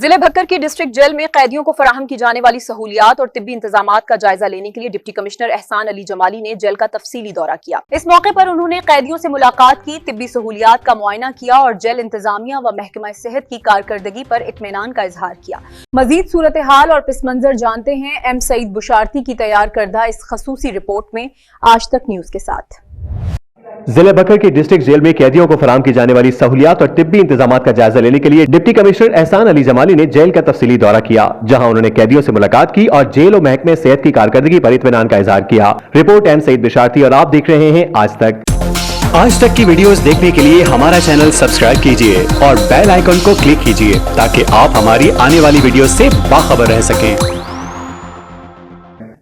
ضلع بھکر کی district jail میں قیدیوں کو فراہم کی جانے والی سہولیات اور طبی انتظامات کا جائزہ لینے کے لیے ڈپٹی کمشنر احسان علی جمالی نے جیل کا تفصیلی دورہ کیا۔ اس موقع پر انہوں نے قیدیوں سے ملاقات کی، طبی سہولیات کا معائنہ کیا اور جیل انتظامیہ و محکمہ صحت کی کارکردگی پر اطمینان کا اظہار کیا۔ مزید صورتحال اور پس منظر جانتے ہیں ایم سعید بشارتی کی تیار کردہ اس خصوصی رپورٹ میں آج تک نیوز کے ساتھ۔ ضلع بکر کی ڈسٹرکٹ جیل میں قیدیوں کو فراہم کی جانے والی سہولیات اور طبی انتظامات کا جائزہ لینے کے لیے ڈپٹی کمشنر احسان علی جمالی نے جیل کا تفصیلی دورہ کیا، جہاں انہوں نے قیدیوں سے ملاقات کی اور جیل و محکمہ صحت کی کارکردگی پر اطمینان کا اظہار کیا۔ رپورٹ ایم سعید بشارتی اور آپ دیکھ رہے ہیں آج تک۔ آج تک کی ویڈیوز دیکھنے کے لیے ہمارا چینل سبسکرائب کیجئے اور بیل آئیکن کو کلک کیجئے تاکہ آپ ہماری آنے والی ویڈیوز سے باخبر رہ سکیں۔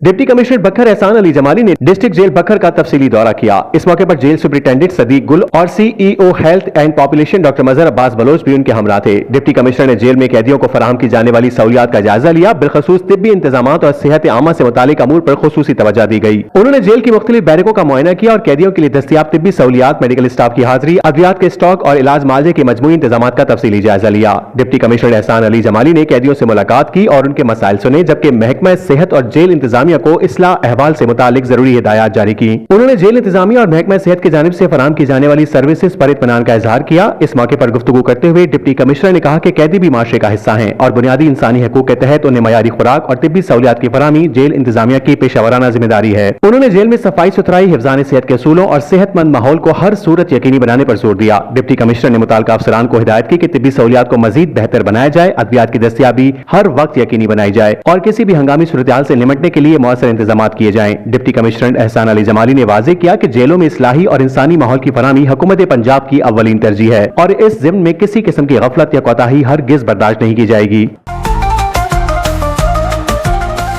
ڈپٹی کمشنر بکر احسان علی جمالی نے ڈسٹرکٹ جیل بکر کا تفصیلی دورہ کیا۔ اس موقع پر جیل سپرنٹینڈنٹ صدیق گل اور C E O health and population doctor Mazhar Abbas Baloch بھی ان کے ہمراہ تھے۔ ڈپٹی کمشنر نے جیل میں قیدیوں کو فراہم کی جانے والی سہولیات کا جائزہ لیا، بالخصوص طبی انتظامات اور صحت عامہ سے متعلق امور پر خصوصی توجہ دی گئی۔ انہوں نے جیل کی مختلف بیرکوں کا معائنہ کیا اور قیدیوں کے لیے دستیاب طبی سہولیات، میڈیکل اسٹاف کی حاضری، ادویات کے اسٹاک اور علاج معالجے کے مجموعی انتظامات کا تفصیلی جائزہ لیا۔ ڈپٹی کمشنر احسان علی جمالی نے قیدیوں سے ملاقات کی اور ان کے مسائل سنے، جبکہ محکمہ صحت اور جیل انتظامیہ کو اصلاح احوال سے متعلق ضروری ہدایات جاری کی۔ انہوں نے جیل انتظامیہ اور محکمہ صحت کی جانب سے فراہم کی جانے والی سروسز پر اطمینان کا اظہار کیا۔ اس موقع پر گفتگو کرتے ہوئے ڈپٹی کمشنر نے کہا کہ قیدی بھی معاشرے کا حصہ ہیں اور بنیادی انسانی حقوق کے تحت انہیں معیاری خوراک اور طبی سہولیات کی فراہمی جیل انتظامیہ کی پیشہ ورانہ ذمہ داری ہے۔ انہوں نے جیل میں صفائی ستھرائی، حفظان صحت کے اصولوں اور صحت مند ماحول کو ہر صورت یقینی بنانے پر زور دیا۔ ڈپٹی کمشنر نے متعلقہ افسران کو ہدایت کی کہ طبی سہولیات کو مزید بہتر بنایا جائے، ادویات کی دستیابی ہر وقت یقینی بنائی جائے اور کسی بھی ہنگامی صورتحال سے نمٹنے کے لیے مؤثر انتظامات کیے جائیں۔ ڈپٹی کمشنر احسان علی جمالی نے واضح کیا کہ جیلوں میں اصلاحی اور انسانی ماحول کی فراہمی حکومت پنجاب کی اولین ترجیح ہے اور اس ضمن میں کسی قسم کی غفلت یا کوتاہی ہرگز برداشت نہیں کی جائے گی۔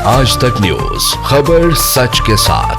آج تک نیوز، خبر سچ کے ساتھ۔